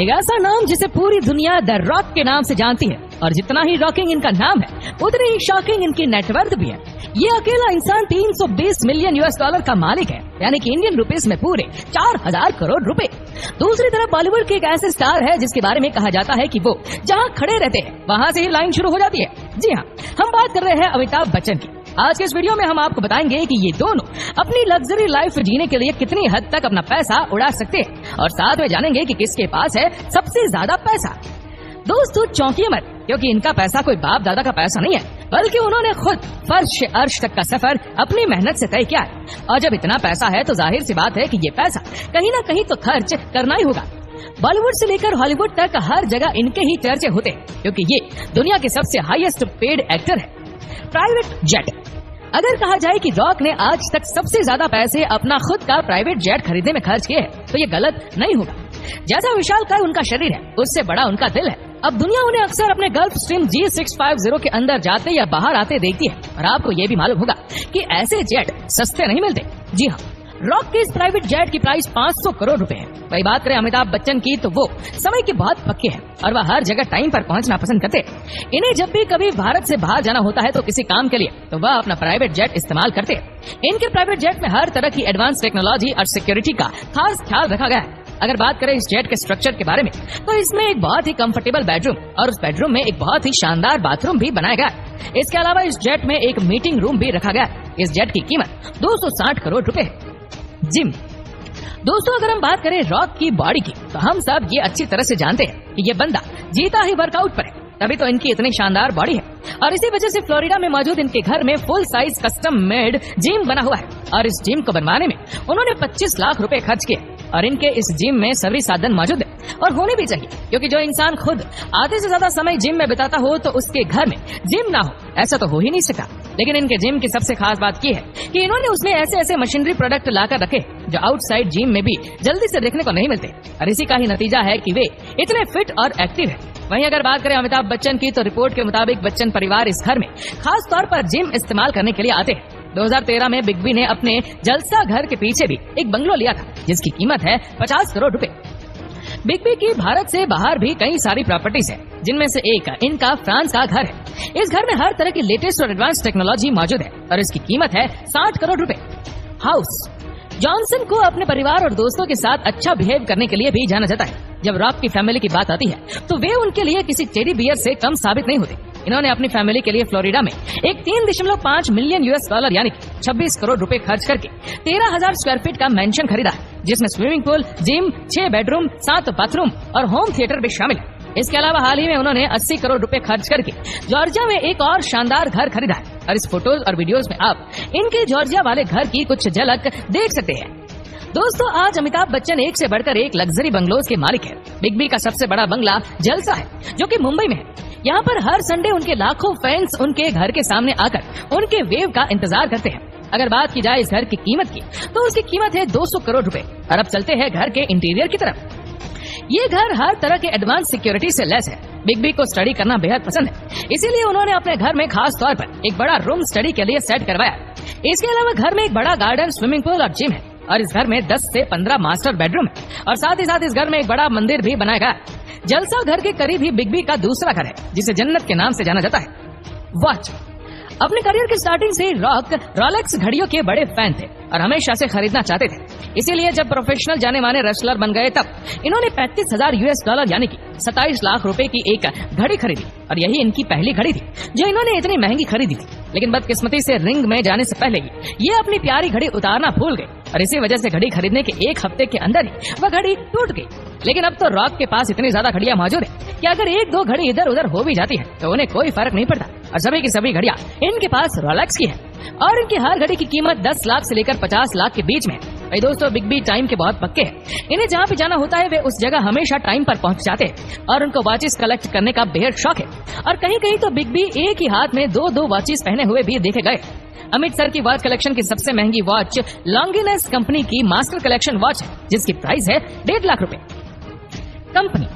एक ऐसा नाम जिसे पूरी दुनिया द रॉक के नाम से जानती है, और जितना ही रॉकिंग इनका नाम है उतनी ही शॉकिंग इनकी नेटवर्थ भी है। ये अकेला इंसान 320 मिलियन US डॉलर का मालिक है, यानी कि इंडियन रुपीस में पूरे 4000 करोड़ रुपए। दूसरी तरफ बॉलीवुड के एक ऐसे स्टार है जिसके बारे में कहा जाता है कि वो जहाँ खड़े रहते हैं वहाँ से ही लाइन शुरू हो जाती है। जी हाँ, हम बात कर रहे हैं अमिताभ बच्चन की। आज के इस वीडियो में हम आपको बताएंगे कि ये दोनों अपनी लग्जरी लाइफ जीने के लिए कितनी हद तक अपना पैसा उड़ा सकते हैं, और साथ में जानेंगे कि किसके पास है सबसे ज्यादा पैसा। दोस्तों चौंकिए मत, क्योंकि इनका पैसा कोई बाप दादा का पैसा नहीं है, बल्कि उन्होंने खुद फर्श से अर्श तक का सफर अपनी मेहनत से तय किया है। और जब इतना पैसा है तो जाहिर सी बात है कि ये पैसा कहीं न कहीं तो खर्च करना ही होगा। बॉलीवुड से लेकर हॉलीवुड तक हर जगह इनके ही चर्चे होते हैं, क्योंकि ये दुनिया के सबसे हाईएस्ट पेड एक्टर है। Private jet. अगर कहा जाए कि रॉक ने आज तक सबसे ज्यादा पैसे अपना खुद का प्राइवेट जेट खरीदने में खर्च किए हैं, तो ये गलत नहीं होगा। जैसा विशालकाय उनका शरीर है, उससे बड़ा उनका दिल है। अब दुनिया उन्हें अक्सर अपने गल्फ स्ट्रीम G650 के अंदर जाते या बाहर आते देखती है, और आपको ये भी मालूम होगा कि ऐसे जेट सस्ते नहीं मिलते। जी हाँ, रॉक के इस प्राइवेट जेट की प्राइस 500 करोड़ रुपए है। वही बात करें अमिताभ बच्चन की, तो वो समय के बहुत पक्के हैं और वह हर जगह टाइम पर पहुंचना पसंद करते हैं। इन्हें जब भी कभी भारत से बाहर जाना होता है तो किसी काम के लिए, तो वह अपना प्राइवेट जेट इस्तेमाल करते हैं। इनके प्राइवेट जेट में हर तरह की एडवांस टेक्नोलॉजी और सिक्योरिटी का खास ख्याल रखा गया है। अगर बात करें इस जेट के स्ट्रक्चर के बारे में, तो इसमें एक बहुत ही कंफर्टेबल बेडरूम और उस बेडरूम में एक बहुत ही शानदार बाथरूम भी बनाया गया है। इसके अलावा इस जेट में एक मीटिंग रूम भी रखा गया है। इस जेट की कीमत 260 करोड़ रुपए है। जिम। दोस्तों अगर हम बात करें रॉक की बॉडी की, तो हम सब ये अच्छी तरह से जानते हैं कि ये बंदा जीता ही वर्कआउट पर है, तभी तो इनकी इतनी शानदार बॉडी है। और इसी वजह से फ्लोरिडा में मौजूद इनके घर में full size custom made gym बना हुआ है, और इस जिम को बनवाने में उन्होंने 25 लाख रुपए खर्च किए। और इनके इस जिम में सभी साधन मौजूद है, और होने भी चाहिए, क्योंकि जो इंसान खुद आधे से ज्यादा समय जिम में बिताता हो तो उसके घर में जिम ना हो, ऐसा तो हो ही नहीं सकता। लेकिन इनके जिम की सबसे खास बात यह है कि इन्होंने उसमें ऐसे ऐसे मशीनरी प्रोडक्ट लाकर रखे जो आउटसाइड जिम में भी जल्दी से देखने को नहीं मिलते, और इसी का ही नतीजा है कि वे इतने फिट और एक्टिव है। वहीं अगर बात करें अमिताभ बच्चन की, तो रिपोर्ट के मुताबिक बच्चन परिवार इस घर में खास तौर पर जिम इस्तेमाल करने के लिए आते हैं। 2013 में बिग बी ने अपने जलसा घर के पीछे भी एक बंगलो लिया था, जिसकी कीमत है 50 करोड़ रुपए। बिग बी की भारत से बाहर भी कई सारी प्रॉपर्टीज है, जिनमें से एक इनका फ्रांस का घर है। इस घर में हर तरह की लेटेस्ट और एडवांस टेक्नोलॉजी मौजूद है, और इसकी कीमत है 60 करोड़ रुपए। हाउस। जॉनसन को अपने परिवार और दोस्तों के साथ अच्छा बिहेव करने के लिए भी जाना जाता है। जब रॉक की फैमिली की बात आती है, तो वे उनके लिए किसी टेडी बियर से कम साबित नहीं होते। इन्होंने अपनी फैमिली के लिए फ्लोरिडा में एक 3.5 मिलियन US डॉलर यानी 26 करोड़ रुपए खर्च करके 13,000 स्क्वायर फीट का मैंशन खरीदा है, जिसमें swimming pool, gym, 6 bedroom, 7 bathroom और होम थिएटर भी शामिल है। इसके अलावा हाल ही में उन्होंने 80 करोड़ रुपए खर्च करके जॉर्जिया में एक और शानदार घर खरीदा है, और इस फोटोज और वीडियोस में आप इनके जॉर्जिया वाले घर की कुछ झलक देख सकते हैं। दोस्तों आज अमिताभ बच्चन एक से बढ़कर एक लग्जरी बंगलोज के मालिक है। बिग बी का सबसे बड़ा बंगला जलसा है, जो कि मुंबई में है। यहाँ पर हर संडे उनके लाखों फैंस उनके घर के सामने आकर उनके वेव का इंतजार करते हैं। अगर बात की जाए इस घर की कीमत की, तो उसकी कीमत है 200 करोड़ रुपए। और अब चलते हैं घर के इंटीरियर की तरफ। ये घर हर तरह के एडवांस सिक्योरिटी से लैस है। बिग बी को स्टडी करना बेहद पसंद है, इसीलिए उन्होंने अपने घर में खास तौर पर एक बड़ा रूम स्टडी के लिए सेट करवाया। इसके अलावा घर में एक बड़ा गार्डन, स्विमिंग पूल और जिम है, और इस घर में 10 से 15 मास्टर बेडरूम है, और साथ ही साथ इस घर में एक बड़ा मंदिर भी बनाया गया। जलसा घर के करीब ही बिग बी का दूसरा घर है, जिसे जन्नत के नाम से जाना जाता है। वॉच। अपने करियर की स्टार्टिंग से रॉक रोलेक्स घड़ियों के बड़े फैन थे और हमेशा से खरीदना चाहते थे। इसीलिए जब प्रोफेशनल जाने माने रेसलर बन गए, तब इन्होंने 35,000 US डॉलर यानी कि 27 लाख रुपए की एक घड़ी खरीदी, और यही इनकी पहली घड़ी थी जो इन्होंने इतनी महंगी खरीदी थी। लेकिन बदकिस्मती से रिंग में जाने से पहले ही ये अपनी प्यारी घड़ी उतारना भूल गए, और इसी वजह से घड़ी खरीदने के एक हफ्ते के अंदर ही वह घड़ी टूट गई। लेकिन अब तो रॉक के पास इतनी ज्यादा घड़ियां मौजूद है कि अगर 1-2 घड़ी इधर उधर हो भी जाती है तो उन्हें कोई फर्क नहीं पड़ता, और सभी की सभी घड़ियां इनके पास रोलेक्स की है, और इनकी हर घड़ी की कीमत 10 लाख से लेकर 50 लाख के बीच में है। भाई दोस्तों बिग बी टाइम के बहुत पक्के हैं। इन्हें जहाँ भी जाना होता है वे उस जगह हमेशा टाइम पर पहुंच जाते हैं, और उनको वॉचेस कलेक्ट करने का बेहद शौक है। और कहीं कहीं तो बिग बी एक ही हाथ में 2-2 वॉचेस पहने हुए भी देखे गए। अमित सर की वॉच कलेक्शन की सबसे महंगी वॉच लॉन्गिनेस कंपनी की मास्टर कलेक्शन वॉच है, जिसकी प्राइस है 1.5 लाख रुपए। कंपनी।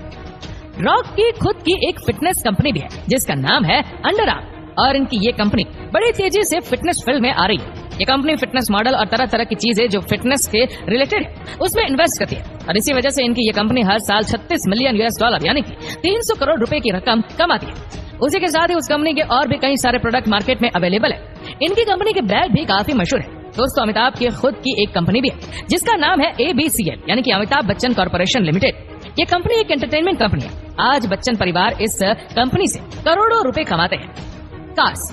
रॉक की खुद की एक फिटनेस कंपनी भी है, जिसका नाम है अंडर आर्म, और इनकी ये कंपनी बड़ी तेजी से फिटनेस फील्ड में आ रही है। ये कंपनी फिटनेस मॉडल और तरह तरह की चीजें जो फिटनेस के रिलेटेड है उसमें इन्वेस्ट करती है और इसी वजह से इनकी ये कंपनी हर साल 36 मिलियन US$ यानी कि 300 करोड़ रुपए की रकम कमाती है। उसी के साथ ही उस कंपनी के और भी कई सारे प्रोडक्ट मार्केट में अवेलेबल है। इनकी कंपनी के बैग भी काफी मशहूर है। दोस्तों, अमिताभ की खुद की एक कंपनी भी है जिसका नाम है ABCL यानी कि अमिताभ बच्चन कॉर्पोरेशन लिमिटेड। ये कंपनी एक एंटरटेनमेंट कंपनी है। आज बच्चन परिवार इस कंपनी से करोड़ों रुपए कमाते हैं। कार्स,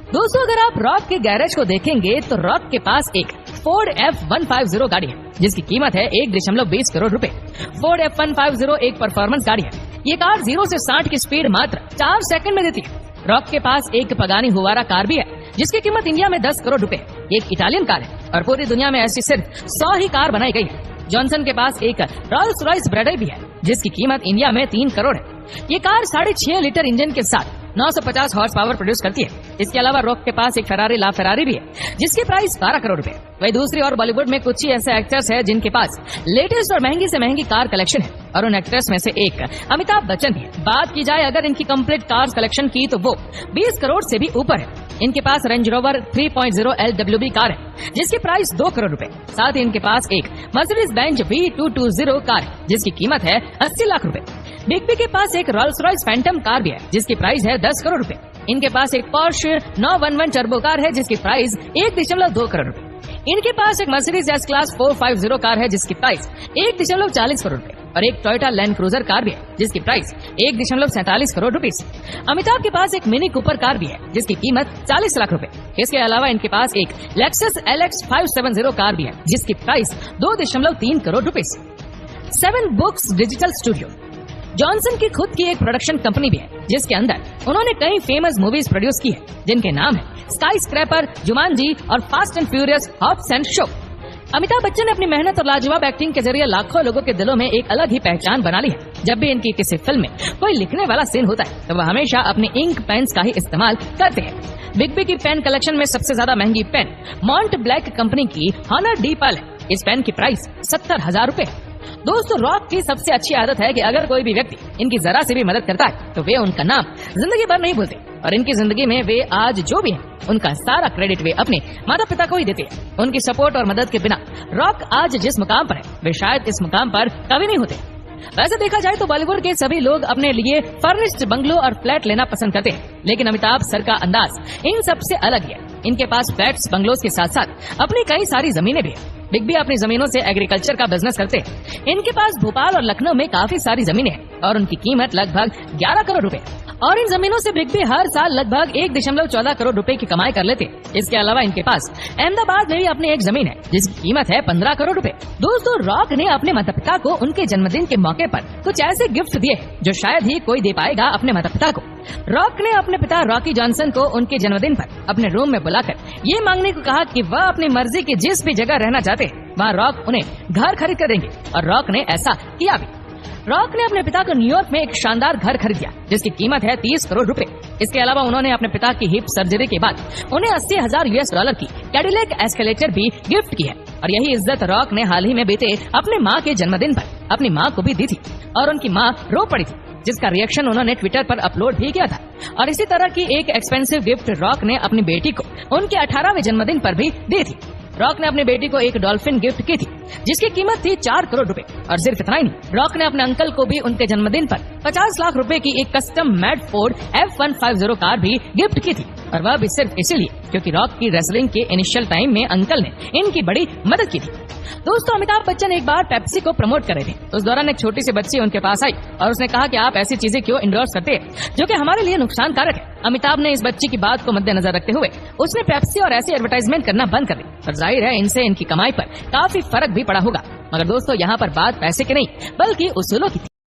दोस्तों अगर आप रॉक के गैरेज को देखेंगे तो रॉक के पास एक फोर्ड F150 गाड़ी है जिसकी कीमत है 1.20 करोड़ रुपए। फोर्ड F150 एक परफॉर्मेंस गाड़ी है। ये कार 0 से 60 की स्पीड मात्र 4 सेकंड में देती है। रॉक के पास एक पगानी हुवारा कार भी है जिसकी कीमत इंडिया में 10 करोड़ रुपए। एक इटालियन कार है और पूरी दुनिया में ऐसी सिर्फ 100 ही कार बनाई गई है। जॉनसन के पास एक रॉल्स रॉयस ब्रेडल भी है जिसकी कीमत इंडिया में 3 करोड़ है। ये कार 6.5 लीटर इंजन के साथ 950 हॉर्स पावर प्रोड्यूस करती है। इसके अलावा रॉक के पास एक फेरारी ला फेरारी भी है जिसकी प्राइस 12 करोड़ रुपए। वही दूसरी और बॉलीवुड में कुछ ही ऐसे एक्टर्स हैं जिनके पास लेटेस्ट और महंगी से महंगी कार कलेक्शन है और उन एक्टर्स में से एक अमिताभ बच्चन भी है। बात की जाए अगर इनकी कंप्लीट कार्स कलेक्शन की तो वो 20 करोड़ से भी ऊपर है। इनके पास रेंज रोवर 3.0 LWB कार है जिसकी प्राइस 2 करोड़ रुपए। साथ ही इनके पास एक मर्सिडीज बेंज V220 कार है जिसकी कीमत है 80 लाख रुपए। बिग बी के पास एक रोल्स रॉयस फैंटम कार भी है जिसकी प्राइस है 10 करोड़ रुपए। इनके पास एक पोर्शे 911 टर्बो कार है जिसकी प्राइस 1.2 करोड़ रुपए। इनके पास एक मर्सिडीज एस क्लास 450 कार है जिसकी प्राइस 1.40 करोड़ रुपए और एक टोयोटा लैंड क्रूजर कार भी है जिसकी प्राइस 1.47 करोड़ रुपीस। अमिताभ के पास एक मिनी कूपर कार भी है जिसकी कीमत 40 लाख रुपए। इसके अलावा इनके पास एक लेक्सस LX 570 कार भी है जिसकी price 2.3 crore rupees. 7 books digital studio, Johnson की खुद की एक प्रोडक्शन कंपनी भी है जिसके अंदर उन्होंने कई फेमस मूवीज प्रोड्यूस की है जिनके नाम है स्काई स्क्रैपर, जुमानजी और Fast and Furious Hobbs and Shaw. Amitabh Bachchan ने अपनी मेहनत और लाजवाब एक्टिंग के जरिए लाखों लोगों के दिलों में एक अलग ही पहचान बना ली है। जब भी इनकी किसी फिल्म में कोई लिखने वाला सीन होता है तो वह हमेशा अपने इंक पेन्स का ही इस्तेमाल करते हैं। बिग बी की पेन कलेक्शन में सबसे ज्यादा महंगी पेन मॉन्ट ब्लैक कंपनी की हॉनर डी पर्ल है। इस पेन की प्राइस 70,000 रुपए है। दोस्तों, रॉक की सबसे अच्छी आदत है कि अगर कोई भी व्यक्ति इनकी जरा से भी मदद करता है तो वे उनका नाम जिंदगी भर नहीं भूलते और इनकी जिंदगी में वे आज जो भी हैं उनका सारा क्रेडिट वे अपने माता पिता को ही देते हैं। उनकी सपोर्ट और मदद के बिना रॉक आज जिस मुकाम पर है वे शायद इस मुकाम पर कभी नहीं होते। वैसे देखा जाए तो बॉलीवुड के सभी लोग अपने लिए फर्निश्ड बंगलो और फ्लैट लेना पसंद करते हैं, लेकिन अमिताभ सर का अंदाज इन सबसे अलग है। इनके पास फ्लैट्स बंगलोज के साथ साथ अपनी कई सारी जमीनें भी है। बिग बी अपनी जमीनों से एग्रीकल्चर का बिजनेस करते हैं। इनके पास भोपाल और लखनऊ में काफी सारी जमीनें हैं और उनकी कीमत लगभग 11 करोड़ रुपए और इन जमीनों से बिग बी हर साल लगभग 1.14 करोड़ रुपए की कमाई कर लेते हैं। इसके अलावा इनके पास अहमदाबाद में भी अपनी एक जमीन है जिसकी कीमत है 15 करोड़ रुपए। दोस्तों, रॉक ने अपने माता पिता को उनके जन्मदिन के मौके पर कुछ ऐसे गिफ्ट दिए जो शायद ही कोई दे पाएगा अपने माता पिता को। रॉक ने अपने पिता रॉकी जॉनसन को उनके जन्मदिन पर अपने रूम में बुलाकर ये मांगने को कहा कि वह अपनी मर्जी की जिस भी जगह रहना चाहते हैं वहाँ रॉक उन्हें घर खरीद कर देंगे और रॉक ने ऐसा किया भी। रॉक ने अपने पिता को न्यूयॉर्क में एक शानदार घर खरीद दिया जिसकी कीमत है 30 करोड़ रुपए। इसके अलावा उन्होंने अपने पिता की हिप सर्जरी के बाद उन्हें 80,000 US$ की कैडिलैक एस्केलेटर भी गिफ्ट की है और यही इज्जत रॉक ने हाल ही में बीते अपने माँ के जन्मदिन पर अपनी माँ को भी दी थी और उनकी माँ रो पड़ी थी जिसका रिएक्शन उन्होंने ट्विटर पर अपलोड भी किया था। और इसी तरह की एक एक्सपेंसिव गिफ्ट रॉक ने अपनी बेटी को उनके 18वें जन्मदिन पर भी दी थी। रॉक ने अपनी बेटी को एक डॉल्फिन गिफ्ट की थी जिसकी कीमत थी 4 करोड़ रुपए और सिर्फ इतना ही नहीं, रॉक ने अपने अंकल को भी उनके जन्मदिन पर 50 लाख रुपए की एक custom made Ford F150 car भी गिफ्ट की थी और वह भी सिर्फ इसीलिए क्योंकि रॉक की रेसलिंग के इनिशियल टाइम में अंकल ने इनकी बड़ी मदद की थी। दोस्तों, अमिताभ बच्चन एक बार पेप्सी को प्रमोट कर रहे थे। उस दौरान एक छोटी सी बच्ची उनके पास आई और उसने कहा कि आप ऐसी चीजें क्यों इंडोर्स करते हैं जो कि हमारे लिए नुकसानकारक है। अमिताभ ने इस बच्ची की बात को मद्देनजर रखते हुए उसने पेप्सी और ऐसी एडवर्टाइजमेंट करना बंद कर दी और जाहिर है इनसे इनकी कमाई पर काफी फर्क भी पड़ा होगा। मगर दोस्तों, यहाँ पर बात पैसे की नहीं बल्कि उसूलों की थी।